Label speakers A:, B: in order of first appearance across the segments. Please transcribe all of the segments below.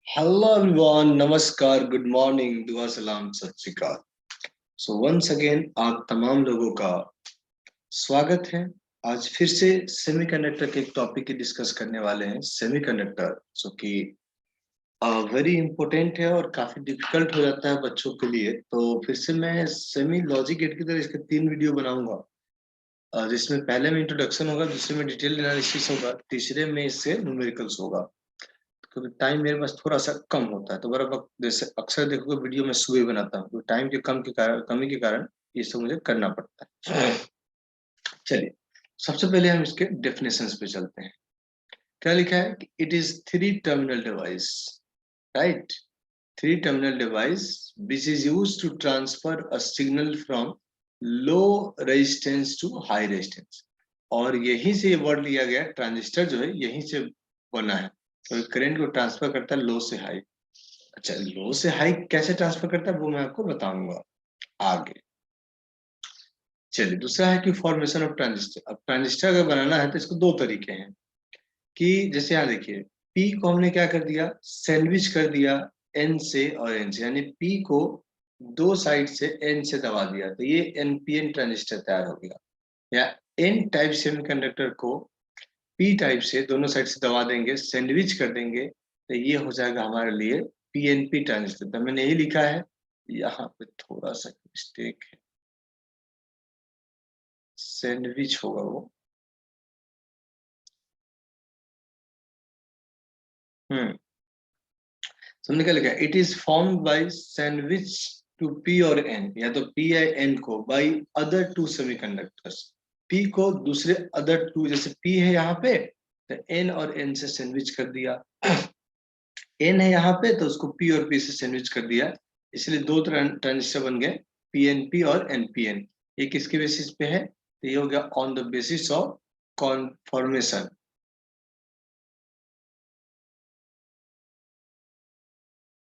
A: Hello everyone, नमस्कार, good morning, दुआ सलाम, सत श्री अकाल। सो वंस अगेन आप तमाम लोगों का स्वागत है। आज फिर से सेमीकंडक्टर के एक टॉपिक की डिस्कस करने वाले हैं। सेमीकंडक्टर जो कि वेरी इंपॉर्टेंट है और काफी डिफिकल्ट हो जाता है बच्चों के लिए। तो फिर से मैं सेमी लॉजिक गेट की तरह इसके 3 वीडियो बनाऊंगा, जिसमें पहले में इंट्रोडक्शन होगा, दूसरे में डिटेल एनालिसिस होगा, तीसरे में इससे न्यूमेरिकल्स होगा। क्योंकि टाइम मेरे पास थोड़ा सा कम होता है, तो बड़ा वक्त जैसे अक्सर देखोगे वीडियो में सुबह बनाता हूँ, तो टाइम के कमी के कारण ये सब मुझे करना पड़ता है। चलिए, सबसे पहले हम इसके डेफिनेशंस पे चलते हैं। क्या लिखा है कि it is three terminal device, right? Three terminal device which is use to transfer a signal from low resistance to high resistance. और यहीं से ये वर्ड लिया गया, ट्रांजिस्टर जो है यहीं से बना है। तो करंट को ट्रांसफर करता है लो से हाई। अच्छा, लो से हाई कैसे ट्रांसफर करता है वो मैं आपको बताऊंगा आगे। चलिए, दूसरा है कि फॉर्मेशन ऑफ ट्रांजिस्टर। अब ट्रांजिस्टर अगर बनाना है तो इसको दो तरीके हैं। कि जैसे यहाँ देखिए, पी को हमने क्या कर दिया, सैंडविच कर दिया एन से और एन से, यानी पी को दो साइड से एन से दबा दिया, तो ये एनपीएन ट्रांजिस्टर तैयार हो गया। या एन टाइप सेमीकंडक्टर को पी टाइप से दोनों साइड से दबा देंगे, सैंडविच कर देंगे, तो ये हो जाएगा हमारे लिए पीएनपी ट्रांजिस्टर। तो मैंने यही लिखा है, यहाँ पे थोड़ा सा मिस्टेक है, सैंडविच होगा वो। हम्म हमने क्या लिखा है, it is form by sandwich two P और एन, या तो पी या एन को by other two semiconductors. P को दूसरे अदर टू, जैसे पी है यहाँ पे तो एन और एन से सैंडविच कर दिया, एन है यहाँ पे तो उसको पी और पी से सैंडविच कर दिया। इसलिए दो ट्रांजिस्टर बन गए, पीएनपी और एनपीएन। ये किसके बेसिस पे है, तो ये हो गया on the basis of conformation.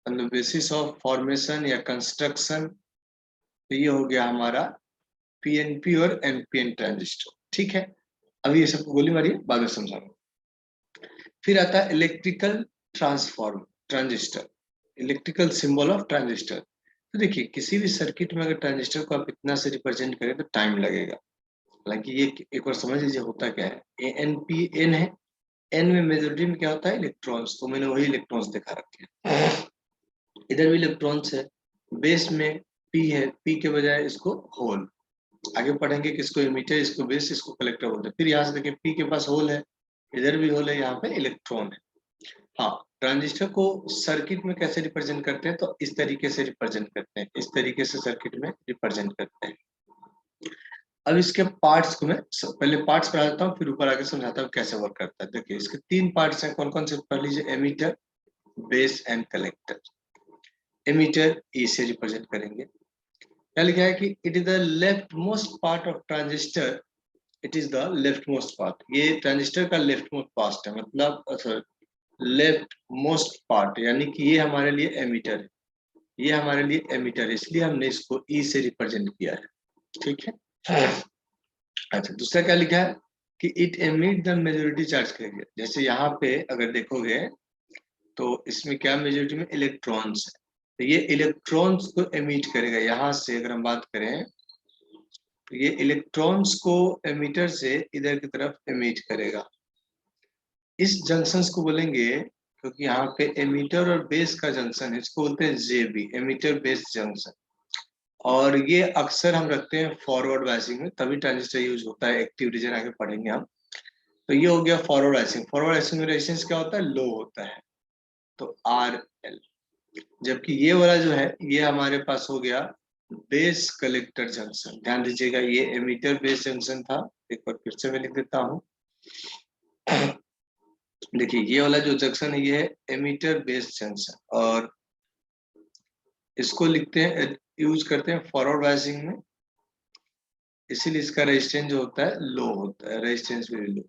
A: On the basis of formation या कंस्ट्रक्शन, तो ये हो गया हमारा पीएनपी और एनपीएन ट्रांजिस्टर। ठीक है, अभी ये सबको गोली मारिए, बाद में समझाऊंगा। फिर आता है electrical transform transistor, electrical symbol of transistor. तो देखिए, किसी भी सर्किट में अगर ट्रांजिस्टर को आप इतना से रिप्रेजेंट करें तो टाइम लगेगा। हालांकि ये एक बार समझ लीजिए होता क्या है, ए एन पी एन है, एन में मेजोरिटी में क्या होता है, इलेक्ट्रॉन्स, तो मैंने वही इलेक्ट्रॉन्स दिखा रखे हैं। इधर भी इलेक्ट्रॉन्स है, बेस में पी है, पी के बजाय इसको होल। आगे पढ़ेंगे कि इसको इमीटर, इसको बेस, इसको कलेक्टर बोलते हैं। फिर यहाँ से देखिए, पी के पास होल है, इधर भी होल है, यहाँ पे इलेक्ट्रॉन है। हाँ, ट्रांजिस्टर को सर्किट में कैसे रिप्रेजेंट करते हैं, तो इस तरीके से रिप्रेजेंट करते हैं, इस तरीके से सर्किट में रिप्रेजेंट करते हैं। अब इसके पार्ट्स को मैं पहले पार्ट्स पढ़ा देता हूँ, फिर ऊपर आगे समझाता हूँ कैसे वर्क करता है। देखिए, इसके 3 पार्ट्स हैं, कौन कौन से पढ़ लीजिए, emitter, base and collector. Emitter E से रिप्रेजेंट करेंगे। क्या लिखा है कि it is the left most part of transistor, it is the left most part, ये ट्रांजिस्टर का लेफ्ट मोस्ट पार्ट है, मतलब लेफ्ट मोस्ट पार्ट, यानी कि ये हमारे लिए एमीटर है, ये हमारे लिए एमीटर है, इसलिए हमने इसको ई से रिप्रेजेंट किया है। ठीक है। अच्छा, दूसरा क्या लिखा है कि it emit the majority charge करेंगे। जैसे यहाँ पे अगर देखोगे तो इसमें क्या मेजोरिटी में इलेक्ट्रॉन्स है, तो ये इलेक्ट्रॉन्स को एमिट करेगा। यहाँ से अगर हम बात करें तो ये इलेक्ट्रॉन्स को एमिटर से इधर की तरफ एमिट करेगा। इस जंक्शंस को बोलेंगे, क्योंकि यहाँ पे एमिटर और बेस का जंक्शन है, इसको बोलते हैं जेबी, एमिटर बेस जंक्शन। और ये अक्सर हम रखते हैं फॉरवर्ड बायसिंग में, तभी ट्रांजिस्टर यूज होता है। एक्टिव रीजन आगे पढ़ेंगे हम। तो ये हो गया फॉरवर्ड बायसिंग। फॉरवर्ड बायसिंग में रेजिस्टेंस क्या होता है, लो होता है, तो आर एल। जबकि ये वाला जो है, ये हमारे पास हो गया बेस कलेक्टर जंक्शन। ध्यान दीजिएगा, ये एमीटर बेस जंक्शन था। एक बार फिर से मैं लिख देता हूँ। देखिए, ये वाला जो जंक्शन है ये है एमीटर बेस जंक्शन, और इसको लिखते हैं, यूज करते हैं फॉरवर्ड बायसिंग में, इसीलिए इसका रेजिस्टेंस जो होता है लो होता है, रेजिस्टेंस वेरी लो।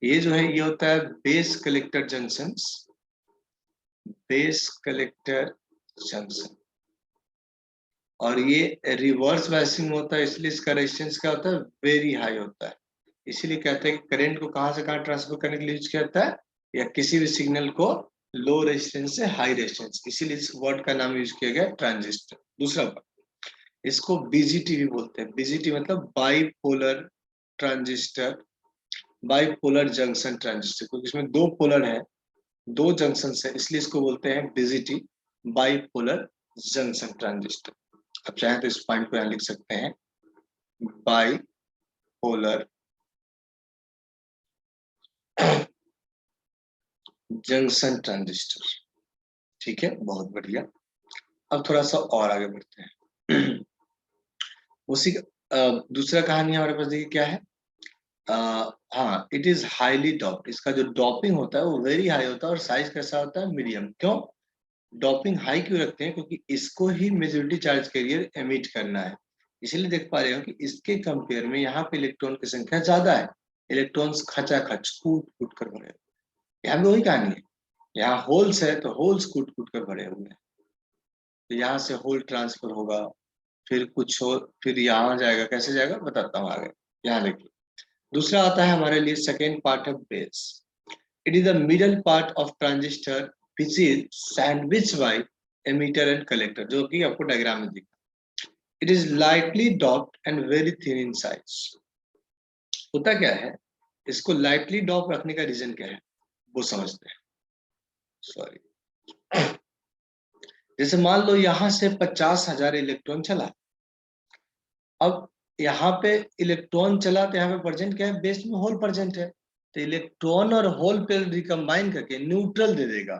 A: ये जो है ये होता है base collector junction, base collector junction. और ये रिवर्स बायसिंग में होता है, इसलिए इसका रेजिस्टेंस क्या होता है, वेरी हाई होता है। इसीलिए कहते हैं कि करंट को कहां से कहां ट्रांसफर करने के लिए यूज किया जाता है, या किसी भी सिग्नल को लो रेजिस्टेंस से हाई रेजिस्टेंस, इसीलिए इस वर्ड का नाम यूज किया गया ट्रांजिस्टर। दूसरा वर्ड, इसको बीजीटी भी बोलते हैं। बीजीटी मतलब bipolar transistor, bipolar junction transistor, क्योंकि इसमें दो पोलर है, दो जंक्शन है, इसलिए इसको बोलते हैं बीजीटी, बाइपोलर जंक्शन ट्रांजिस्टर। अब चाहे तो इस पॉइंट को यहां लिख सकते हैं, बाइपोलर जंक्शन ट्रांजिस्टर। ठीक है, बहुत बढ़िया। अब थोड़ा सा और आगे बढ़ते हैं। उसी दूसरा कहानी हमारे पास देखिए क्या है। हाँ, इट इज हाईली डॉप्ड, इसका जो डॉपिंग होता है वो वेरी हाई होता है, और साइज कैसा होता है, मीडियम। क्यों डॉपिंग हाई क्यों रखते हैं, क्योंकि इसको ही मेजॉरिटी चार्ज कैरियर एमिट करना है। इसलिए देख पा रहे हो कि इसके कंपेयर में यहाँ पे इलेक्ट्रॉन की संख्या ज्यादा है, इलेक्ट्रॉन्स खचाखच कूट कूट कर भरे हुए। यहाँ भी वही कहानी है, यहाँ होल्स है तो होल्स कूट कूट कर भरे हुए हैं, तो यहाँ से होल ट्रांसफर होगा, फिर कुछ हो, फिर यहाँ जाएगा, कैसे जाएगा बताता हूँ आगे। यहाँ देखिए, दूसरा आता है हमारे लिए सेकेंड पार्ट है base. It is the middle part of transistor which is sandwich by emitter and collector, जो कि आपको डायग्राम में दिखा। It is lightly doped and very thin in size. होता क्या है, इसको लाइटली डॉप रखने का रीजन क्या है वो समझते हैं। सॉरी, जैसे मान लो यहां से 50,000 इलेक्ट्रॉन चला, अब यहाँ पे इलेक्ट्रॉन चला तो यहाँ पे प्रेजेंट क्या है, बेस में होल प्रेजेंट है, तो इलेक्ट्रॉन और होल पे रिकम्बाइन करके न्यूट्रल दे देगा।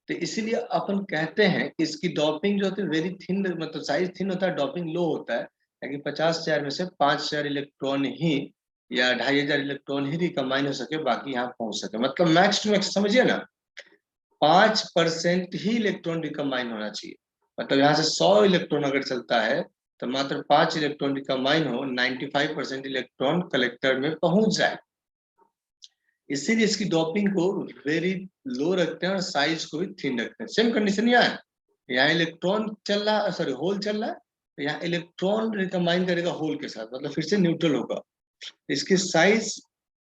A: तो इसीलिए अपन कहते हैं कि इसकी डॉपिंग जो होती है वेरी थिन, मतलब साइज थिन होता है, डॉपिंग लो होता है, ताकि 50,000 में से 5,000 इलेक्ट्रॉन ही या 2,500 इलेक्ट्रॉन ही रिकम्बाइन हो सके, बाकी यहाँ पहुंच सके। मतलब मैक्स टू मैक्स समझिए ना, 5% ही इलेक्ट्रॉन रिकम्बाइन होना चाहिए। मतलब यहाँ से 100 इलेक्ट्रॉन अगर चलता है तो मात्र 5 इलेक्ट्रॉन रिकम्बाइन हो, 95% इलेक्ट्रॉन कलेक्टर में पहुंच जाए। इसीलिए इसकी डॉपिंग को वेरी लो रखते हैं और साइज को भी थिन रखते हैं। सेम कंडीशन यहाँ है, यहाँ इलेक्ट्रॉन चल रहा है, सॉरी होल चल रहा है, तो यहाँ इलेक्ट्रॉन रिकम्बाइन करेगा होल के साथ, मतलब फिर से न्यूट्रल होगा। इसकी साइज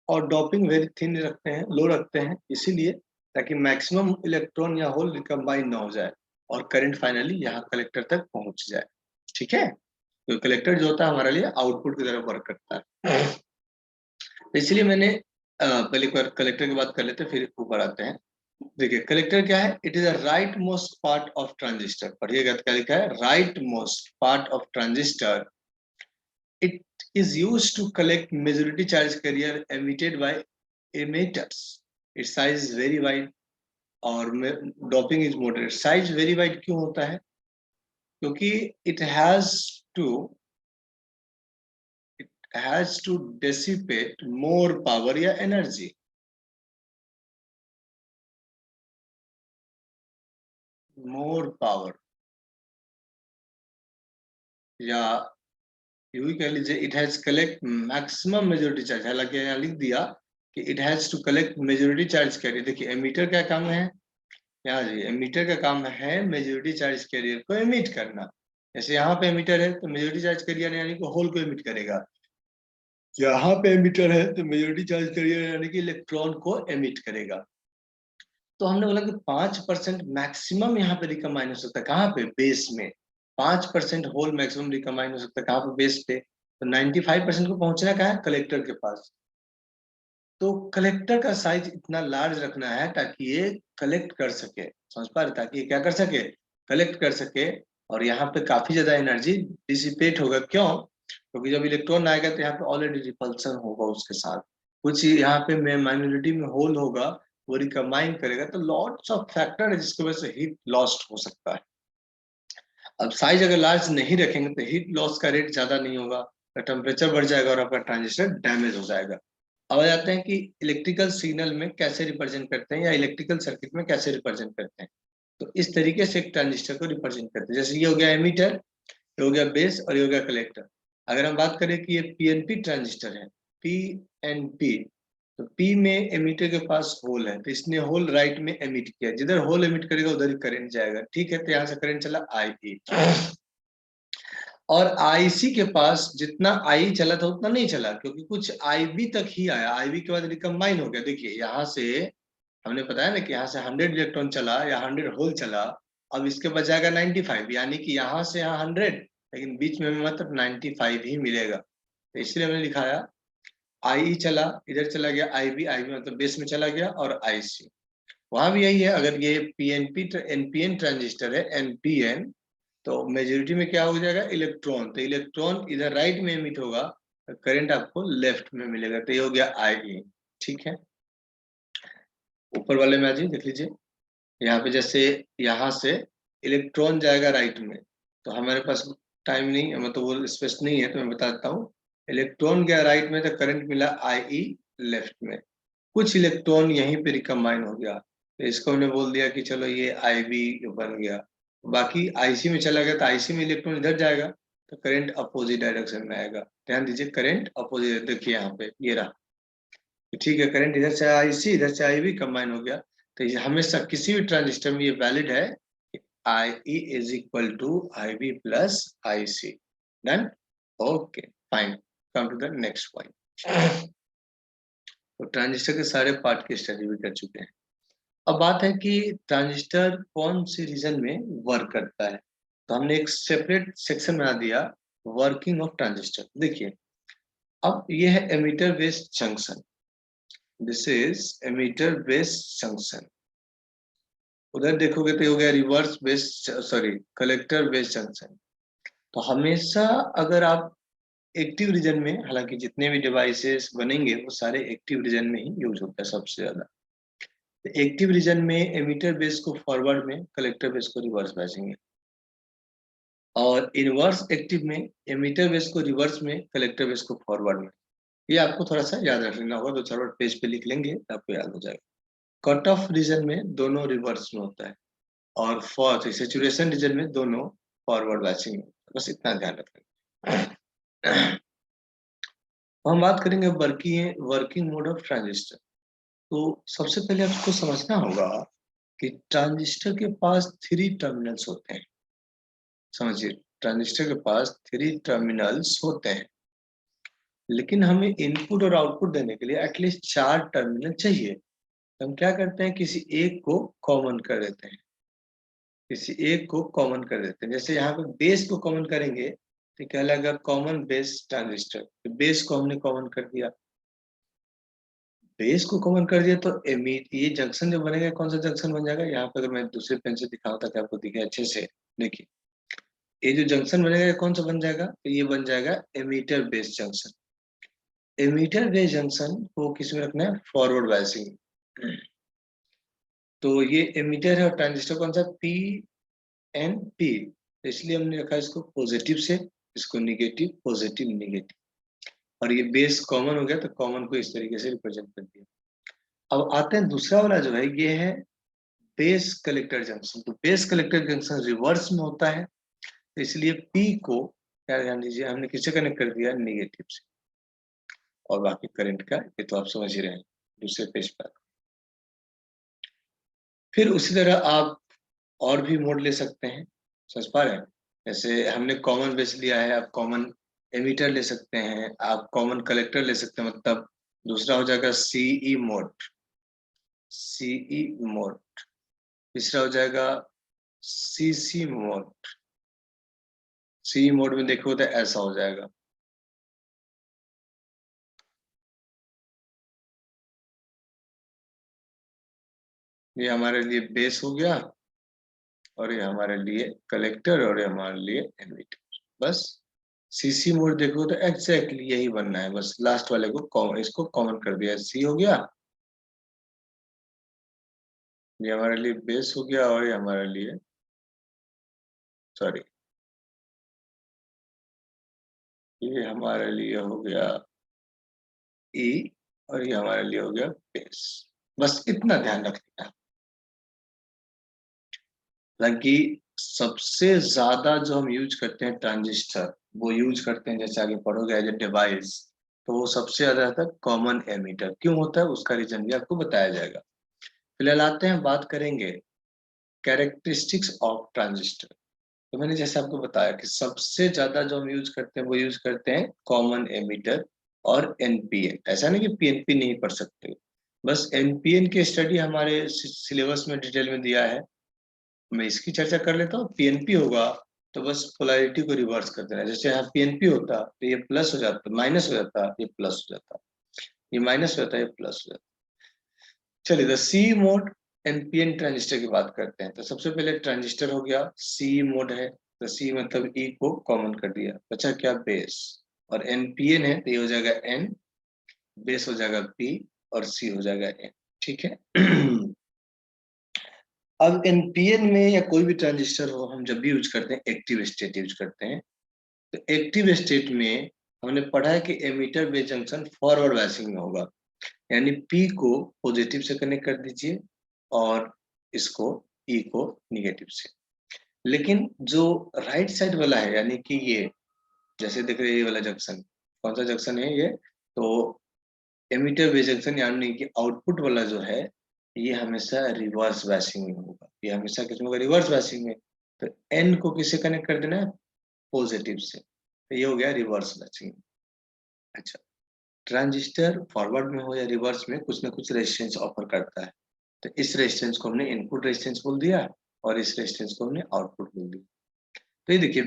A: और डॉपिंग वेरी थिन रखते हैं, लो रखते हैं, इसीलिए ताकि मैक्सिमम इलेक्ट्रॉन या होल रिकम्बाइन ना हो जाए और करंट फाइनली यहाँ कलेक्टर तक पहुंच जाए। ठीक है, तो कलेक्टर जो होता है हमारे लिए आउटपुट की तरफ वर्क करता है। तो इसलिए मैंने पहले कलेक्टर की बात कर लेते हैं, फिर ऊपर आते हैं। देखिए कलेक्टर क्या है, it is a right most part of transistor. पढ़िएगा क्या लिखा है, right most part of transistor. It is used to collect majority charge carrier emitted by emitters. Its size is very wide और doping is moderate. Size very wide क्यों होता है, क्योंकि it has to dissipate more power या energy. More power या यूं ही कह लीजिए, it has collect maximum majority charge. हालांकि यहाँ लिख दिया कि it has to collect majority charge carrier. देखिए एमीटर क्या काम है, यहाँ जी एमीटर का काम है मेजोरिटी चार्ज कैरियर को एमिट करना। जैसे यहाँ पे एमीटर है तो मेजोरिटी चार्ज कैरियर यानी कि होल को एमिट करेगा, यहाँ पे एमीटर है तो मेजोरिटी चार्ज कैरियर यानी कि इलेक्ट्रॉन को एमिट करेगा। तो हमने बोला कि 5% मैक्सिमम यहाँ पे रिकम्बाइन हो सकता है, कहाँ पे, बेस में। 5% होल मैक्सिमम रिकम्बाइन हो सकता है कहाँ पे, बेस पे। तो 95% को पहुंचना कहाँ है, कलेक्टर के पास। तो कलेक्टर का साइज इतना लार्ज रखना है ताकि ये कलेक्ट कर सके, समझ पा रहे, ताकि ये क्या कर सके, कलेक्ट कर सके। और यहाँ पे काफी ज्यादा एनर्जी डिसिपेट होगा। क्यों, क्योंकि जब इलेक्ट्रॉन आएगा तो यहाँ पे ऑलरेडी रिपल्सन होगा उसके साथ, कुछ यहाँ पे माइनॉरिटी में होल होगा, वो रिकम्बाइन करेगा, तो लॉट्स ऑफ फैक्टर है जिसकी वजह से हीट लॉस्ट हो सकता है। अब साइज अगर लार्ज नहीं रखेंगे तो हीट लॉस का रेट ज्यादा नहीं होगा, तो टेम्परेचर बढ़ जाएगा और आपका ट्रांजिस्टर डैमेज हो जाएगा। अब आ जाते हैं कि इलेक्ट्रिकल सिग्नल में कैसे रिप्रेजेंट करते हैं या इलेक्ट्रिकल सर्किट में कैसे रिप्रेजेंट करते हैं। तो इस तरीके से एक ट्रांजिस्टर को रिप्रेजेंट करते हैं। जैसे ये हो गया एमीटर, ये हो गया बेस और ये हो गया कलेक्टर। अगर हम बात करें कि ये पीएनपी ट्रांजिस्टर है, पीएनपी, तो पी में एमीटर के पास होल है, तो इसने होल राइट में एमिट किया, जिधर होल एमिट करेगा उधर ही करंट जाएगा। ठीक है, तो यहाँ से करंट चला आई, और आईसी के पास जितना आई चला था उतना नहीं चला, क्योंकि कुछ आईबी तक ही आया, आईबी के बाद रिकम्बाइन हो गया। देखिए यहाँ से हमने बताया ना कि यहाँ से 100 इलेक्ट्रॉन चला या 100 होल चला, अब इसके बजाएगा 95, यानी कि यहाँ से यहाँ 100, लेकिन बीच में मतलब 95 ही मिलेगा। तो इसलिए हमने लिखाया आई चला, इधर चला गया आईबी, आईबी मतलब बेस में चला गया, और आईसी। वहां भी यही है, अगर ये पीएनपी एनपीएन ट्रांजिस्टर है, एनपीएन, तो मेजोरिटी में क्या हो जाएगा, इलेक्ट्रॉन। तो इलेक्ट्रॉन इधर राइट में एमिट होगा, तो करंट आपको लेफ्ट में मिलेगा। तो ये हो गया आई। ठीक है, ऊपर वाले में आ जाइए, देख लीजिए। यहाँ पे जैसे यहाँ से इलेक्ट्रॉन जाएगा राइट में, तो हमारे पास टाइम नहीं है, मतलब वो स्पेस नहीं है, तो मैं बता देता हूँ। इलेक्ट्रॉन गया राइट में, तो करंट मिला आई लेफ्ट में। कुछ इलेक्ट्रॉन यहीं पे रिकम्बाइन हो गया, तो इसको हमने बोल दिया कि चलो ये आई बी बन गया। बाकी आईसी में चला गया, तो आईसी में इलेक्ट्रॉन इधर जाएगा, तो करंट अपोजिट डायरेक्शन में आएगा। ध्यान दीजिए, करंट अपोजिट, देखिए यहाँ पे ये रहा। ठीक है, करंट इधर से आईसी, इधर से आई भी कंबाइन हो गया। तो ये हमेशा किसी भी ट्रांजिस्टर में ये वैलिड है, I E is equal to I B plus I C. Done, okay fine. Come to the next point. तो ट्रांजिस्टर के सारे पार्ट की स्टडी भी कर चुके हैं। अब बात है कि ट्रांजिस्टर कौन सी रीजन में वर्क करता है। तो हमने एक सेपरेट सेक्शन बना दिया, वर्किंग ऑफ ट्रांजिस्टर। देखिए, अब ये है emitter based junction, this is emitter based junction. उधर देखोगे तो ये हो गया reverse based, sorry collector based junction. तो हमेशा अगर आप एक्टिव रीजन में, हालांकि जितने भी डिवाइसेस बनेंगे वो सारे एक्टिव रीजन में ही यूज होता है सबसे ज्यादा। एक्टिव रीजन में एमिटर बेस को फॉरवर्ड में, कलेक्टर बेस को रिवर्स भेजेंगे, और इनवर्स एक्टिव में एमिटर बेस को रिवर्स में, कलेक्टर बेस को फॉरवर्ड में। ये आपको थोड़ा सा याद रख लेना होगा, 2-4 पेज पे लिख लेंगे तो आपको याद हो जाएगा। कट ऑफ रीजन में दोनों रिवर्स में होता है, और फॉर सैचुरेशन रीजन में दोनों फॉरवर्ड बैचिंग में। बस इतना ध्यान रखें। हम बात करेंगे वर्किंग मोड ऑफ ट्रांजिस्टर। तो सबसे पहले आपको समझना होगा कि ट्रांजिस्टर के पास 3 टर्मिनल्स होते हैं। समझिए, ट्रांजिस्टर के पास 3 टर्मिनल्स होते हैं, लेकिन हमें इनपुट और आउटपुट देने के लिए एटलीस्ट 4 टर्मिनल चाहिए। तो हम क्या करते हैं, किसी एक को कॉमन कर देते हैं, किसी एक को कॉमन कर देते हैं। जैसे यहाँ पे बेस को कॉमन करेंगे तो क्या लगेगा, कॉमन बेस ट्रांजिस्टर। तो बेस को हमने कॉमन कर दिया, बेस को कॉमन कर दिया, तो ये जंक्शन जो बनेगा, कौन सा जंक्शन बन जाएगा, यहाँ पे अगर मैं दूसरे पेन से दिखाऊं ताकि आपको दिखे अच्छे से। देखिए, ये जो जंक्शन बनेगा, ये कौन सा बन जाएगा, तो ये बन जाएगा emitter base junction. Emitter base junction को किस में रखना है, फॉरवर्ड बायसिंग। तो ये एमीटर है, और ट्रांजिस्टर कौन सा, पी एन पी। इसलिए हमने रखा इसको पॉजिटिव से, इसको निगेटिव, पॉजिटिव निगेटिव। और ये बेस कॉमन हो गया, तो कॉमन को इस तरीके से रिप्रेजेंट कर दिया। अब आते हैं दूसरा वाला जो है, ये है बेस कलेक्टर जंक्शन। तो बेस कलेक्टर जंक्शन रिवर्स में होता है, तो इसलिए पी को क्या ध्यान दीजिए, हमने किससे कनेक्ट कर दिया, निगेटिव से। और बाकी करंट का ये तो आप समझ ही रहे हैं, दूसरे पेज पर। फिर उसी तरह आप और भी मोड ले सकते हैं, समझ पा रहे हैं। जैसे हमने कॉमन बेस लिया है, आप कॉमन एमीटर ले सकते हैं, आप कॉमन कलेक्टर ले सकते हैं। मतलब दूसरा हो जाएगा सीई मोड, सीई मोड। तीसरा हो जाएगा सीसी मोड, सी मोड में देखो तो ऐसा हो जाएगा। ये हमारे लिए बेस हो गया, और ये हमारे लिए कलेक्टर, और ये हमारे लिए एमिटर। बस सीसी मोड देखो तो एग्जैक्टली यही बनना है, बस लास्ट वाले को कॉमन, इसको कॉमन कर दिया, सी हो गया। ये हमारे लिए बेस हो गया, और ये हमारे लिए, सॉरी, ये हमारे लिए हो गया ई, और ये हमारे लिए हो गया बेस। बस इतना ध्यान रखना। हालांकि सबसे ज्यादा जो हम यूज करते हैं ट्रांजिस्टर, वो यूज करते हैं, जैसे आगे पढ़ोगे एज ए डिवाइस, तो वो सबसे ज्यादा रहता है कॉमन एमीटर। क्यों होता है उसका रीजन भी आपको बताया जाएगा। फिलहाल आते हैं, बात करेंगे कैरेक्टरिस्टिक्स ऑफ ट्रांजिस्टर। तो मैंने जैसे आपको बताया कि सबसे ज्यादा जो हम यूज करते हैं, वो यूज करते हैं कॉमन एमीटर और एनपीएन। ऐसा नहीं कि पीएनपी नहीं पढ़ सकते, बस एनपीएन की स्टडी हमारे सिलेबस में डिटेल में दिया है, मैं इसकी चर्चा कर लेता हूँ। पीएनपी होगा तो बस पोलैरिटी को रिवर्स कर देना, जैसे यहाँ पीएनपी होता तो ये प्लस हो जाता, माइनस हो जाता, ये प्लस हो जाता, ये माइनस हो जाता, ये प्लस हो जाता। चलिए, the C mode NPN transistor की बात करते हैं। तो सबसे पहले ट्रांजिस्टर हो गया, सी मोड है, तो सी मतलब ई को कॉमन कर दिया, बचा क्या, बेस। और एनपीएन है तो ये हो जाएगा एन, बेस हो जाएगा पी, और सी हो जाएगा एन। ठीक है। अब एनपीएन में या कोई भी ट्रांजिस्टर हो, हम जब भी यूज करते हैं एक्टिव स्टेट यूज करते हैं। तो एक्टिव स्टेट में हमने पढ़ा है कि emitter base junction forward biasing में होगा, यानी पी को पॉजिटिव से कनेक्ट कर दीजिए और इसको ई को निगेटिव से। लेकिन जो राइट साइड वाला है, यानी कि ये जैसे देख रहे हैं, ये वाला जंक्शन कौन सा जंक्शन है ये, तो एमीटर बेस जंक्शन, यानी कि आउटपुट वाला जो है ये हमेशा रिवर्स बायसिंग में होगा। ये हमेशा किसमें होगा, रिवर्स बायसिंग में। तो एन को किससे कनेक्ट कर देना है, पॉजिटिव से, तो ये हो गया रिवर्स बायसिंग। अच्छा, ट्रांजिस्टर फॉरवर्ड में हो या रिवर्स में कुछ ना कुछ रेजिस्टेंस ऑफर करता है, तो इस रेजिस्टेंस को हमने इनपुट रेजिस्टेंस बोल दिया और इस रेजिस्टेंस को हमने आउटपुट बोल दिया। तो ये देखिए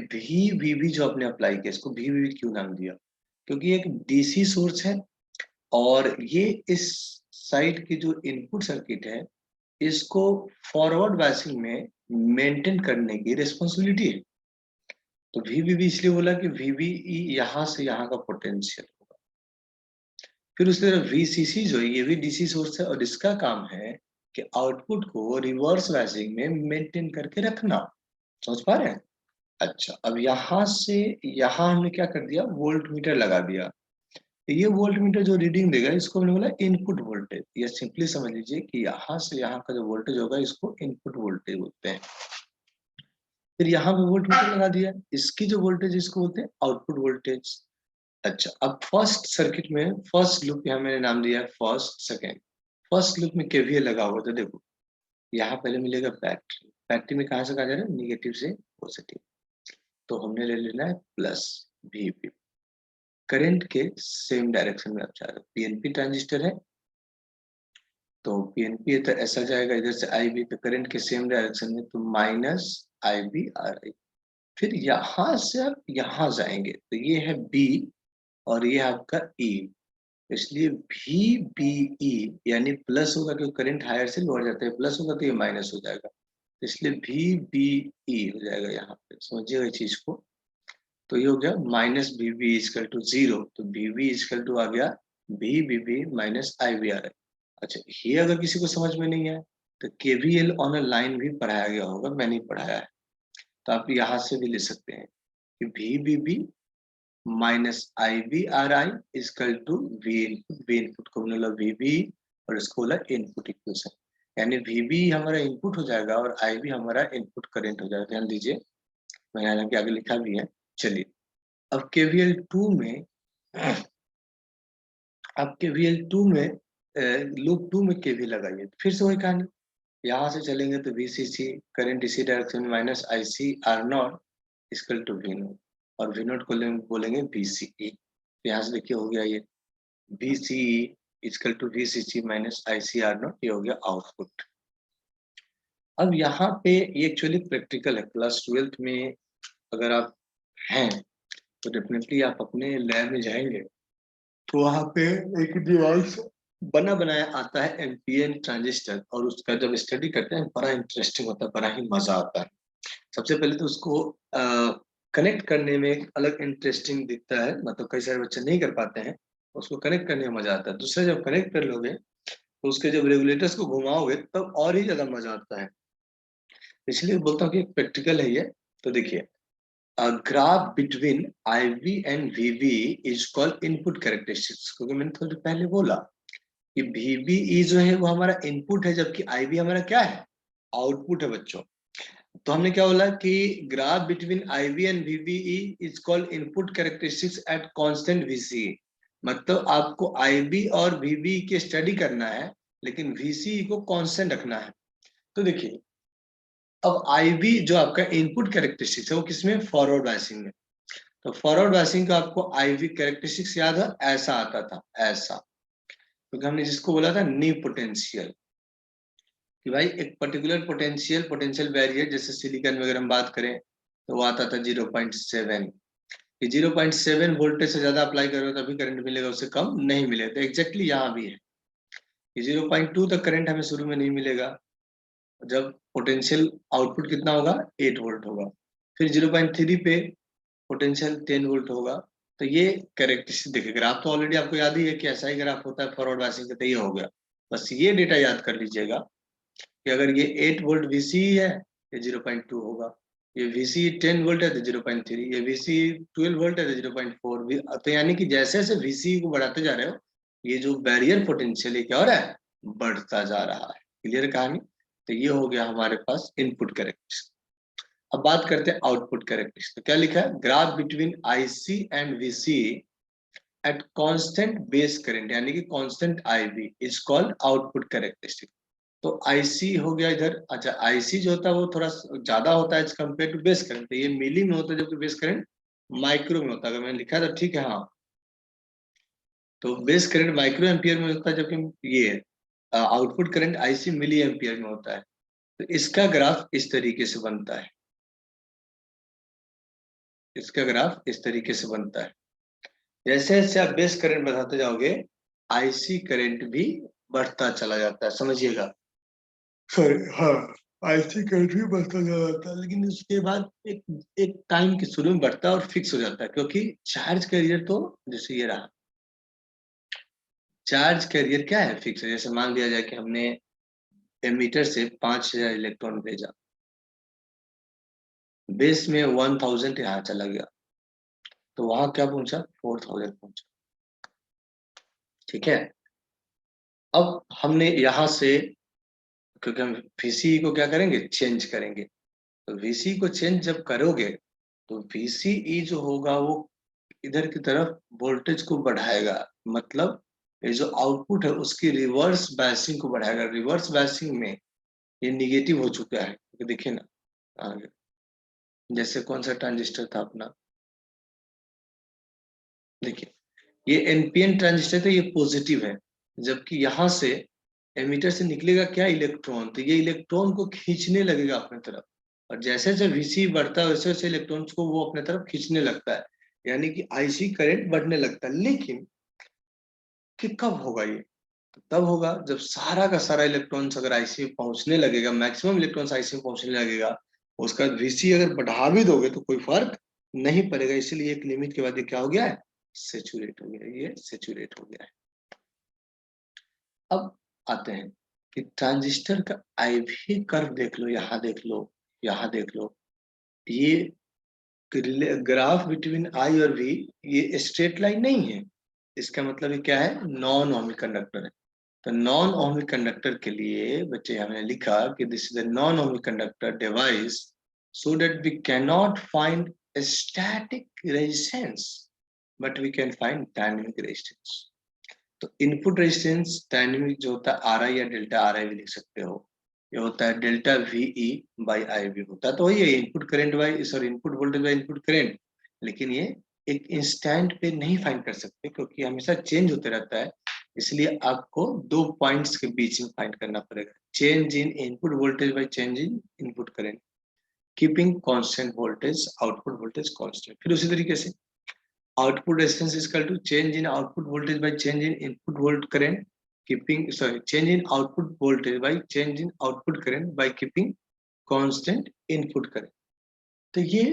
A: वी वी जो आपने अप्लाई किया, इसको वी वी क्यों नाम दिया, क्योंकि एक डीसी सोर्स है और ये इस साइड की जो इनपुट सर्किट है इसको फॉरवर्ड बायसिंग में मेंटेन करने की रिस्पॉन्सिबिलिटी है। तो वी इसलिए बोला कि वी यहाँ से यहाँ का पोटेंशियल होगा। फिर उसके तरफ वीसीसी जो है ये भी डीसी सोर्स है और इसका काम है कि आउटपुट को रिवर्स बायसिंग में मेंटेन करके रखना। समझ पा रहे हैं। अच्छा, अब यहाँ से यहाँ हमने क्या कर दिया, वोल्ट मीटर लगा दिया। तो ये वोल्ट मीटर जो रीडिंग देगा इसको हमने बोला इनपुट वोल्टेज। या सिंपली समझ लीजिए कि यहाँ से यहाँ का जो वोल्टेज होगा इसको इनपुट वोल्टेज बोलते हैं। फिर यहाँ पे वोल्ट मीटर लगा दिया, इसकी जो वोल्टेज इसको बोलते हैं आउटपुट वोल्टेज। अच्छा, अब फर्स्ट सर्किट में फर्स्ट लूप यहाँ मैंने नाम दिया है फर्स्ट सेकेंड। फर्स्ट लूप में केवीएल लगा हुआ, तो देखो यहाँ पहले मिलेगा फैक्ट्री, फैक्ट्री में कहाँ से कहा जा रहा है, निगेटिव से पॉजिटिव, तो हमने ले लेना है प्लस वी। करंट के सेम डायरेक्शन में आप जा रहे हो, पीएनपी ट्रांजिस्टर है तो पीएनपी है तो ऐसा जाएगा इधर से आई बी, तो करंट के सेम डायरेक्शन में, तो minus I B R I. फिर यहाँ से आप यहाँ जाएंगे तो ये है बी और ये आपका ई, इसलिए भी बी ई यानी प्लस होगा क्योंकि करंट हायर से लोअर जाता है, प्लस होगा तो ये माइनस हो जाएगा, इसलिए भी बी ई हो जाएगा। यहाँ पे समझिएगा इस चीज को। तो ये हो गया minus B B equal to zero, तो बी बी इजकल टू आ गया भी B B minus I B R है। अच्छा, ये अगर किसी को समझ में नहीं है तो केवीएल ऑन अ लाइन भी पढ़ाया गया होगा, मैंने ही पढ़ाया है, तो आप यहाँ से भी ले सकते हैं कि भी B B minus I B R I equal to V input. V input को बोला वी बी और इसको बोला इनपुट इक्वेशन, यानी वी बी हमारा इनपुट हो जाएगा और आई बी हमारा इनपुट करंट हो जाएगा। ध्यान दीजिए, मैंने हालांकि आगे लिखा भी है। चलिए, अब केवीएल 2 में, अब केवीएल 2 में लूप 2 में केवीएल लगाइए, फिर से वही कहानी, यहाँ से चलेंगे तो वीसीसी करंट इसी डायरेक्शन में minus I C R naught equal to V naught, और वी नोट को बोलेंगे वीसीई। यहाँ से देखिए हो गया ये VCE equal to VCC minus I C R naught, ये हो गया आउटपुट। अब यहाँ पे ये एक्चुअली प्रैक्टिकल है, क्लास 12th में अगर आप हैं तो डेफिनेटली आप अपने लैब में जाएंगे तो वहाँ पे एक डिवाइस बना बनाया आता है एनपीएन ट्रांजिस्टर, और उसका जब स्टडी करते हैं बड़ा इंटरेस्टिंग होता है, बड़ा ही मजा आता है। सबसे पहले तो उसको कनेक्ट करने में एक अलग इंटरेस्टिंग दिखता है, मतलब कई सारे बच्चे नहीं कर पाते हैं, उसको कनेक्ट करने में मजा आता है। दूसरा, जब कनेक्ट कर लोगे तो उसके जब रेगुलेटर्स को घुमाओगे तब और ही ज्यादा मजा आता है, इसलिए बोलता हूँ कि प्रैक्टिकल है ये। तो देखिए, graph between IV and VB is called input characteristics, क्योंकि मैंने थोड़ी पहले बोला कि VBE जो है वो हमारा इनपुट है जबकि IB हमारा क्या है, आउटपुट है बच्चों। तो हमने क्या बोला कि graph between IB and VBE is called input characteristics at constant VCE, मतलब आपको IB और VBE की स्टडी करना है लेकिन VCE को कांस्टेंट रखना है। तो देखिए, अब IB जो आपका इनपुट कैरेक्टरिस्टिक्स है वो किसमें, फॉरवर्ड बायसिंग में। तो फॉरवर्ड बायसिंग का आपको IV कैरेक्टरिस्टिक्स याद है, ऐसा आता था, ऐसा। क्योंकि हमने जिसको बोला था नी पोटेंशियल, कि भाई एक पर्टिकुलर पोटेंशियल बैरियर, जैसे सिलिकॉन वगैरह हम बात करें तो वो आता था 0.7, कि 0.7 वोल्टेज से ज्यादा अप्लाई करो तभी करंट मिलेगा, उससे कम नहीं मिलेगा। तो एग्जैक्टली यहाँ भी है कि 0.2 तक करंट हमें शुरू में नहीं मिलेगा, जब पोटेंशियल आउटपुट कितना होगा 8 वोल्ट होगा। फिर 0.3 पे पोटेंशियल 10 वोल्ट होगा। तो ये कैरेक्टरिस्टिक देखिए, ग्राफ तो ऑलरेडी आपको याद ही है कि ऐसा ही ग्राफ होता है फॉरवर्ड बायसिंग का, तो ये हो गया। बस ये डेटा याद कर लीजिएगा कि अगर ये 8 वोल्ट VC है, ये 0.2 होगा। ये VC 10 वोल्ट है तो 0.3, ये VC 12 वोल्ट है तो 0.4। तो यानी कि जैसे जैसे VC को बढ़ाते जा रहे हो, ये जो बैरियर पोटेंशियल है क्या हो रहा है, बढ़ता जा रहा है। क्लियर कहानी? तो ये हो गया हमारे पास इनपुट कैरेक्टरिस्टिक। अब बात करते हैं आउटपुट कैरेक्टरिस्टिक। तो क्या लिखा है, graph between IC and VC at constant base current, यानी कि constant IV is called output characteristic. तो IC हो गया इधर। अच्छा, IC जो होता है वो थोड़ा ज्यादा होता है as compare to base current, तो ये मिली में होता है, जबकि बेस करंट माइक्रो में होता है। अगर मैंने लिखा है तो ठीक है, हाँ। तो बेस करंट माइक्रो एम्पियर में होता है, जबकि ये output current IC milliampere में होता है। तो इसका ग्राफ इस तरीके से बनता है, इसका ग्राफ इस तरीके से बनता है। जैसे जैसे आप बेस करंट बढ़ाते जाओगे, IC करंट भी बढ़ता चला जाता है, समझिएगा। हाँ, IC करंट भी बढ़ता चला जाता है, लेकिन उसके बाद एक एक टाइम के शुरू में बढ़ता है और फिक्स हो जाता है, क्योंकि चार्ज कैरियर तो जैसे ये रहा, चार्ज कैरियर क्या है, फिक्स है। जैसे मान लिया जाए कि हमने एमीटर से 5000 इलेक्ट्रॉन भेजा, बेस में 1000 यहाँ चला गया, तो वहां क्या पहुंचा, 4000 पहुंचा। ठीक है। अब हमने यहां से, क्योंकि हम VCE को क्या करेंगे, चेंज करेंगे। तो VCE को चेंज जब करोगे तो VCE जो होगा वो इधर की तरफ वोल्टेज को बढ़ाएगा, मतलब ये जो आउटपुट है उसकी रिवर्स बायसिंग को बढ़ाएगा। रिवर्स बायसिंग में ये निगेटिव हो चुका है, तो देखिए ना आगे। जैसे कौन सा ट्रांजिस्टर था अपना, देखिए ये NPN ट्रांजिस्टर था, ये पॉजिटिव है, जबकि यहाँ से एमीटर से निकलेगा क्या, इलेक्ट्रॉन। तो ये इलेक्ट्रॉन को खींचने लगेगा अपने तरफ, और जैसे जैसे VC बढ़ता है वैसे वैसे इलेक्ट्रॉन्स को वो अपने तरफ खींचने लगता है, यानी कि IC करंट बढ़ने लगता है। लेकिन कि कब होगा ये, तो तब होगा जब सारा का सारा इलेक्ट्रॉन्स अगर IC में पहुंचने लगेगा, मैक्सिमम इलेक्ट्रॉन्स IC में पहुंचने लगेगा, उसका VC अगर बढ़ा भी दोगे तो कोई फर्क नहीं पड़ेगा। इसलिए एक लिमिट के बाद ये क्या हो गया है, सेचुरेट हो गया, ये सेचुरेट हो गया है। अब आते हैं कि ट्रांजिस्टर का IV कर्व देख लो, यहाँ देख लो, यहाँ देख लो। ये ग्राफ बिटवीन I और V ये स्ट्रेट लाइन नहीं है। इसका मतलब ये क्या है, नॉन ओमिक कंडक्टर है। तो नॉन ओमिक कंडक्टर के लिए बच्चे हमने लिखा कि this is a non ohmic conductor device so that we can not find static resistance but we can find dynamic resistance. तो इनपुट रेजिस्टेंस डायनेमिक जो होता है RI या डेल्टा RI भी लिख सकते हो, ये होता है डेल्टा VE बाई IV होता है। तो वही है input current by, sorry, input voltage by input current. लेकिन ये एक इंस्टेंट पे नहीं फाइंड कर सकते, क्योंकि हमेशा चेंज होते रहता है। इसलिए आपको दो पॉइंट्स के बीच में फाइंड करना पड़ेगा, change in input voltage by change in input current, keeping constant voltage output voltage constant. फिर उसी तरीके से output resistance is equal to change in output voltage by change in input volt current, keeping, sorry, change in output voltage by change in output current by keeping constant input current। तो ये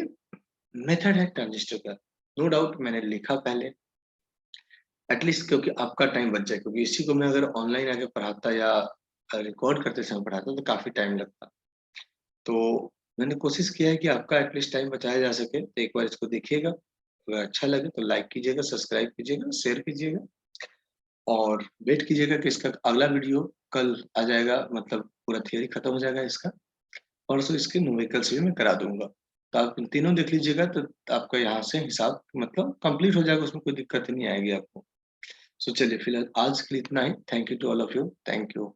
A: method है transistor का, no doubt मैंने लिखा पहले, at least क्योंकि आपका time बच जाए, क्योंकि इसी को मैं अगर ऑनलाइन आके पढ़ाता या रिकॉर्ड करते समय पढ़ाता तो काफी टाइम लगता। तो मैंने कोशिश किया है कि आपका एटलीस्ट टाइम बचाया जा सके। तो एक बार इसको देखिएगा, अगर अच्छा लगे तो लाइक कीजिएगा, सब्सक्राइब कीजिएगा, शेयर कीजिएगा, और वेट कीजिएगा कि इसका अगला वीडियो कल आ जाएगा, मतलब पूरा थियरी खत्म हो जाएगा इसका। परसों इसके न्यूमेरिकल्स भी मैं करा दूंगा। तो आप इन तीनों देख लीजिएगा, तो आपका यहाँ से हिसाब मतलब कंप्लीट हो जाएगा, उसमें कोई दिक्कत नहीं आएगी आपको। सो चलिए फिलहाल आज के लिए इतना ही। Thank you to all of you, thank you.